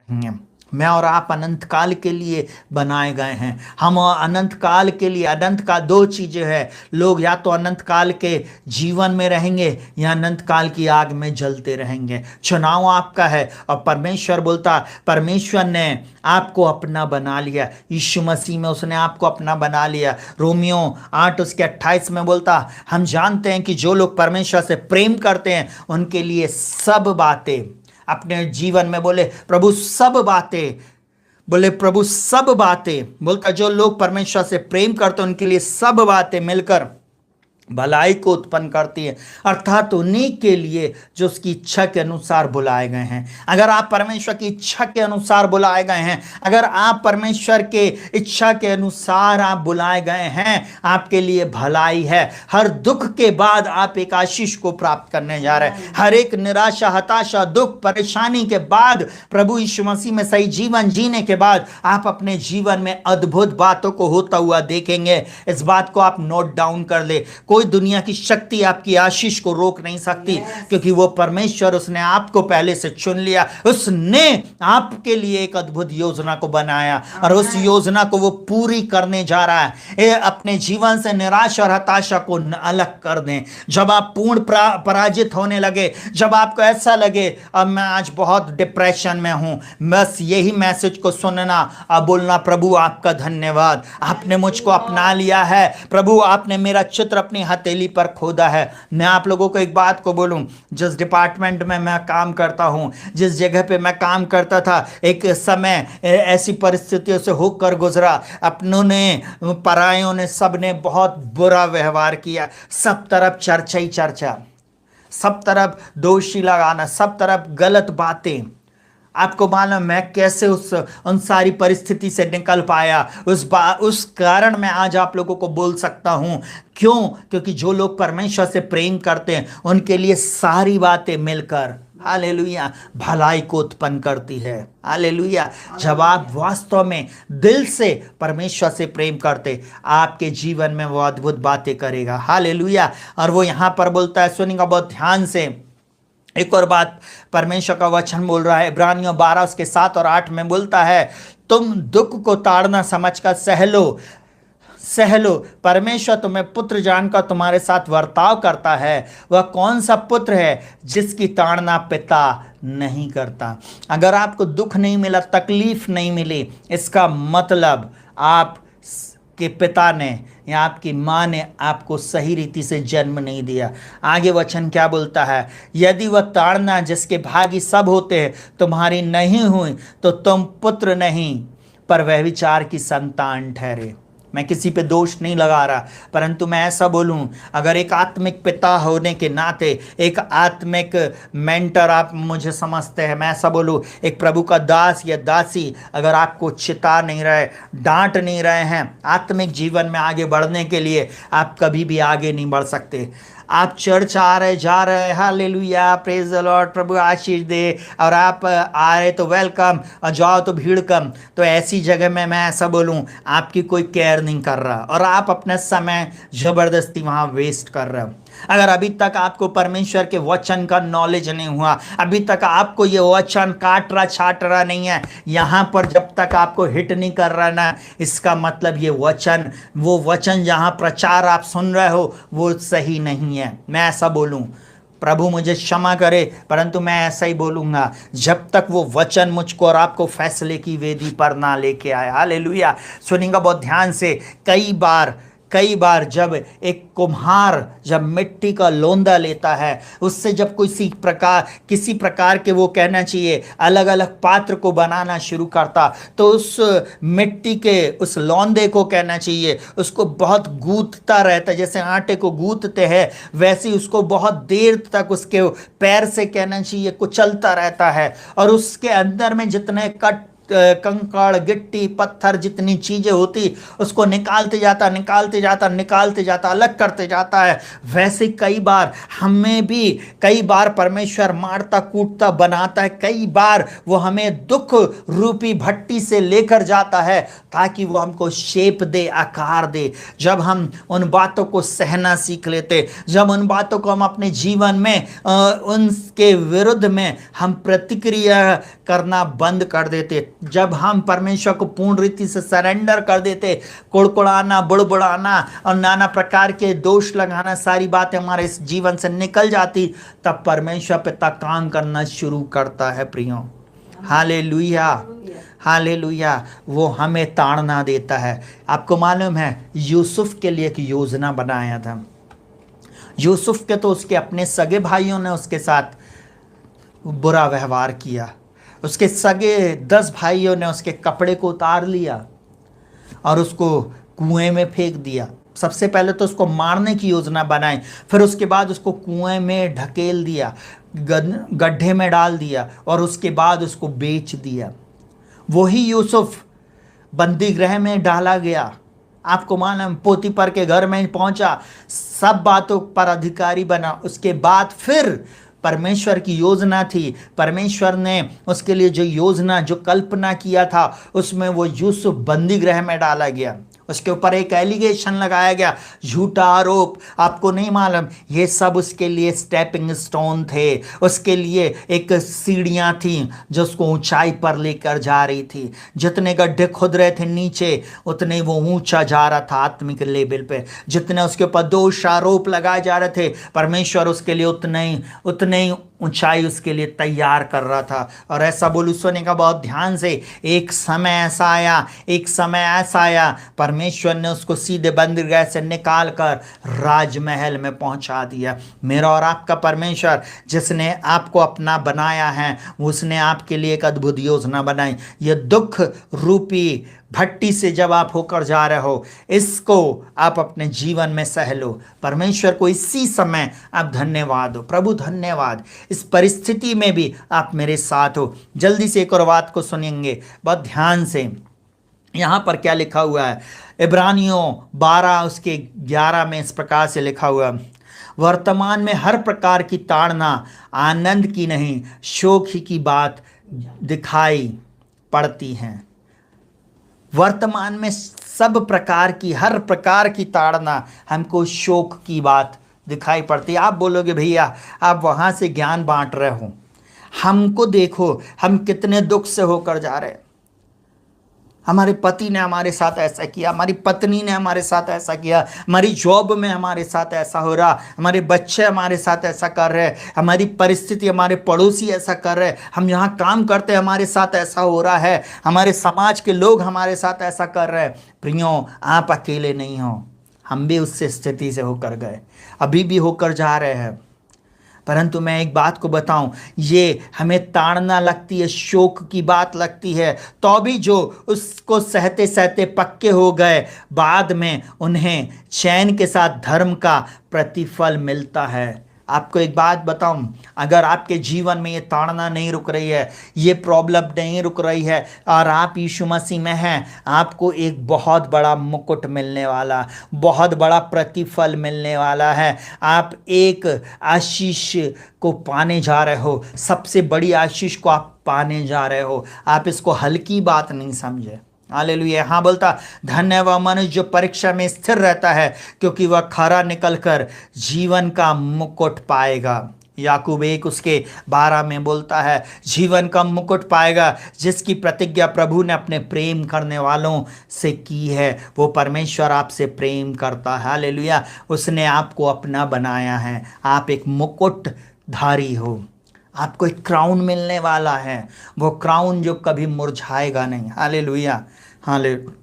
मैं और आप अनंत काल के लिए बनाए गए हैं। हम अनंत काल के लिए, अनंत का दो चीजें हैं। लोग या तो अनंत काल के जीवन में रहेंगे या अनंत काल की आग में जलते रहेंगे। चुनाव आपका है। और परमेश्वर बोलता, परमेश्वर ने आपको अपना बना लिया। यीशु मसीह में उसने आपको अपना बना लिया। रोमियो 8 उसके 28 में बोलता, हम जानते हैं कि जो लोग परमेश्वर से प्रेम करते हैं उनके लिए सब बातें, अपने जीवन में बोले प्रभु सब बातें, बोले प्रभु सब बातें, बोलता जो लोग परमेश्वर से प्रेम करते हैं उनके लिए सब बातें मिलकर भलाई को उत्पन्न करती है, अर्थात उन्हीं के लिए जो उसकी इच्छा के अनुसार बुलाए गए हैं। अगर आप परमेश्वर की इच्छा के अनुसार बुलाए गए हैं, अगर आप परमेश्वर के इच्छा के अनुसार आप बुलाए गए हैं, आपके लिए भलाई है। हर दुख के बाद आप एक आशीष को प्राप्त करने जा रहे हैं। हर एक निराशा, हताशा, दुख, परेशानी के बाद, प्रभु यीशु मसीह में सही जीवन जीने के बाद आप अपने जीवन में अद्भुत बातों को होता हुआ देखेंगे। इस बात को आप नोट डाउन कर ले। कोई दुनिया की शक्ति आपकी आशीष को रोक नहीं सकती, क्योंकि वो परमेश्वर, उसने आपको पहले से चुन लिया। उसने आपके लिए एक अद्भुत योजना को बनाया और उस योजना को वो पूरी करने जा रहा है। अपने जीवन से निराशा और हताशा को अलग कर दें। जब आप पूर्ण पराजित होने लगे, जब आपको ऐसा लगे अब मैं आज बहुत डिप्रेशन में हूं, बस यही मैसेज को सुनना और बोलना, प्रभु आपका धन्यवाद, आपने मुझको अपना लिया है। प्रभु आपने मेरा चित्र अपनी हथेली पर खोदा है। मैं आप लोगों को एक बात को बोलूं, जिस डिपार्टमेंट में मैं काम करता हूं, जिस जगह पे मैं काम करता था, एक समय ऐसी परिस्थितियों से होकर गुजरा। अपनों ने, परायों ने, सब ने बहुत बुरा व्यवहार किया। सब तरफ चर्चा ही चर्चा, सब तरफ दोषी लगाना, सब तरफ गलत बातें। आपको मालूम मैं कैसे उन सारी परिस्थिति से निकल पाया। उस कारण मैं आज आप लोगों को बोल सकता हूं। क्यों? क्योंकि जो लोग परमेश्वर से प्रेम करते हैं उनके लिए सारी बातें मिलकर, हालेलुया, भलाई को उत्पन्न करती है। हालेलुया। जब आप वास्तव में दिल से परमेश्वर से प्रेम करते, आपके जीवन में वो अद्भुत बातें करेगा। हालेलुया। और वो यहां पर बोलता है, सुनिएगा बहुत ध्यान से, एक और बात परमेश्वर का वचन बोल रहा है। इब्रानियों 12 उसके 7 और 8 में बोलता है, तुम दुख को ताड़ना समझकर सह लो। परमेश्वर तुम्हें पुत्र जानकर तुम्हारे साथ वर्ताव करता है। वह कौन सा पुत्र है जिसकी ताड़ना पिता नहीं करता? अगर आपको दुख नहीं मिला, तकलीफ नहीं मिली, इसका मतलब आप के पिता ने या आपकी माँ ने आपको सही रीति से जन्म नहीं दिया। आगे वचन क्या बोलता है, यदि वह ताड़ना जिसके भागी सब होते हैं तुम्हारी नहीं हुई तो तुम पुत्र नहीं पर व्यभिचार की संतान ठहरे। मैं किसी पे दोष नहीं लगा रहा, परंतु मैं ऐसा बोलूं, अगर एक आत्मिक पिता होने के नाते, एक आत्मिक मेंटर आप मुझे समझते हैं, मैं ऐसा बोलूं, एक प्रभु का दास या दासी अगर आपको चिता नहीं रहे, डांट नहीं रहे हैं आत्मिक जीवन में आगे बढ़ने के लिए, आप कभी भी आगे नहीं बढ़ सकते। आप चर्च आ रहे, जा रहे, हालेलुया, प्रेज द लॉर्ड, प्रभु आशीष दे, और आप आ रहे तो वेलकम, और जाओ तो भीड़ कम। तो ऐसी जगह में मैं ऐसा बोलूं, आपकी कोई केयर नहीं कर रहा और आप अपना समय जबरदस्ती वहां वेस्ट कर रहे हो। अगर अभी तक आपको परमेश्वर के वचन का नॉलेज नहीं हुआ, अभी तक आपको ये वचन काट रहा छाट रहा नहीं है, यहाँ पर जब तक आपको हिट नहीं कर रहा ना, इसका मतलब ये वचन, वो वचन जहाँ प्रचार आप सुन रहे हो वो सही नहीं है। मैं ऐसा बोलूँ, प्रभु मुझे क्षमा करे, परंतु मैं ऐसा ही बोलूँगा, जब तक वो वचन मुझको और आपको फैसले की वेदी पर ना लेके आए। हालेलुया। सुनिएगा बहुत ध्यान से। कई बार जब एक कुम्हार जब मिट्टी का लोंदा लेता है, उससे जब किसी प्रकार के, वो कहना चाहिए, अलग अलग पात्र को बनाना शुरू करता, तो उस मिट्टी के उस लौंदे को, कहना चाहिए, उसको बहुत गूंथता रहता है। जैसे आटे को गूंथते हैं वैसे ही उसको बहुत देर तक उसके पैर से, कहना चाहिए, कुचलता रहता है। और उसके अंदर में जितने कट कंकड़ गिट्टी पत्थर जितनी चीजें होती उसको निकालते जाता अलग करते जाता है। वैसे कई बार हमें भी कई बार परमेश्वर मारता कूटता बनाता है, कई बार वो हमें दुख रूपी भट्टी से लेकर जाता है ताकि वो हमको शेप दे, आकार दे। जब हम उन बातों को सहना सीख लेते, जब उन बातों को हम अपने जीवन में उनके विरुद्ध में हम प्रतिक्रिया करना बंद कर देते, जब हम परमेश्वर को पूर्ण रीति से सरेंडर कर देते, कुड़कुड़ाना बुड़बुड़ाना और नाना प्रकार के दोष लगाना सारी बातें हमारे इस जीवन से निकल जाती, तब परमेश्वर पिता काम करना शुरू करता है प्रियो। Hallelujah hallelujah. वो हमें ताड़ना देता है। आपको मालूम है यूसुफ के लिए एक योजना बनाया था। यूसुफ के तो उसके अपने सगे भाइयों ने उसके साथ बुरा व्यवहार किया, उसके सगे 10 भाइयों ने उसके कपड़े को उतार लिया और उसको कुएं में फेंक दिया। सबसे पहले तो उसको मारने की योजना बनाई, फिर उसके बाद उसको कुएं में ढकेल दिया, गड्ढे में डाल दिया और उसके बाद उसको बेच दिया। वही यूसुफ बंदी गृह में डाला गया। आपको मालूम पोतीपर के घर में पहुंचा, सब बातों पर अधिकारी बना। उसके बाद फिर परमेश्वर की योजना थी, परमेश्वर ने उसके लिए जो योजना जो कल्पना किया था उसमें वो यूसुफ बंदी गृह में डाला गया। उसके ऊपर एक एलिगेशन लगाया गया, झूठा आरोप। आपको नहीं मालूम ये सब उसके लिए स्टेपिंग स्टोन थे, उसके लिए एक सीढ़ियां थी जो उसको ऊंचाई पर लेकर जा रही थी। जितने गड्ढे खुद रहे थे नीचे, उतने वो ऊंचा जा रहा था आत्मिक लेवल पे। जितने उसके ऊपर दोष आरोप लगाए जा रहे थे, परमेश्वर उसके लिए उतने ही ऊंचाई उसके लिए तैयार कर रहा था। और ऐसा बोलूं सुने का बहुत ध्यान से, एक समय ऐसा आया परमेश्वर ने उसको सीधे बंदरगाह से निकाल कर राजमहल में पहुंचा दिया। मेरा और आपका परमेश्वर जिसने आपको अपना बनाया है, उसने आपके लिए एक अद्भुत योजना बनाई। ये दुख रूपी भट्टी से जब आप होकर जा रहे हो, इसको आप अपने जीवन में सह लो। परमेश्वर को इसी समय आप धन्यवाद हो। प्रभु धन्यवाद, इस परिस्थिति में भी आप मेरे साथ हो। जल्दी से एक और बात को सुनेंगे बहुत ध्यान से। यहाँ पर क्या लिखा हुआ है, इब्रानियों 12 उसके 11 में इस प्रकार से लिखा हुआ, वर्तमान में हर प्रकार की ताड़ना आनंद की नहीं शोक ही की बात दिखाई पड़ती है। वर्तमान में सब प्रकार की हर प्रकार की ताड़ना हमको शोक की बात दिखाई पड़ती है। आप बोलोगे भैया आप वहाँ से ज्ञान बांट रहे हो, हमको देखो हम कितने दुख से होकर जा रहे हैं। हमारे पति ने हमारे साथ ऐसा किया, हमारी पत्नी ने हमारे साथ ऐसा किया, हमारी जॉब में हमारे साथ ऐसा हो रहा, हमारे बच्चे हमारे साथ ऐसा कर रहे, हमारी परिस्थिति, हमारे पड़ोसी ऐसा कर रहे, हम यहाँ काम करते हैं हमारे साथ ऐसा हो रहा है, हमारे समाज के लोग हमारे साथ ऐसा कर रहे हैं। प्रियो आप अकेले नहीं हो, हम भी उस स्थिति से होकर गए, अभी भी होकर जा रहे हैं। परंतु मैं एक बात को बताऊं, ये हमें ताड़ना लगती है, शोक की बात लगती है, तो भी जो उसको सहते सहते पक्के हो गए, बाद में उन्हें चैन के साथ धर्म का प्रतिफल मिलता है। आपको एक बात बताऊं, अगर आपके जीवन में ये ताड़ना नहीं रुक रही है, ये प्रॉब्लम नहीं रुक रही है और आप यीशु मसीह में हैं, आपको एक बहुत बड़ा मुकुट मिलने वाला, बहुत बड़ा प्रतिफल मिलने वाला है। आप एक आशीष को पाने जा रहे हो, सबसे बड़ी आशीष को आप पाने जा रहे हो। आप इसको हल्की बात नहीं समझे। हालेलुया। हाँ बोलता, धन्य वह मनुष्य जो परीक्षा में स्थिर रहता है, क्योंकि वह खरा निकलकर जीवन का मुकुट पाएगा। याकूब 1 उसके 12 में बोलता है, जीवन का मुकुट पाएगा जिसकी प्रतिज्ञा प्रभु ने अपने प्रेम करने वालों से की है। वो परमेश्वर आपसे प्रेम करता है। हालेलुया। उसने आपको अपना बनाया है, आप एक मुकुट धारी हो, आपको एक क्राउन मिलने वाला है, वो क्राउन जो कभी मुरझाएगा नहीं। Hallelujah hallelujah.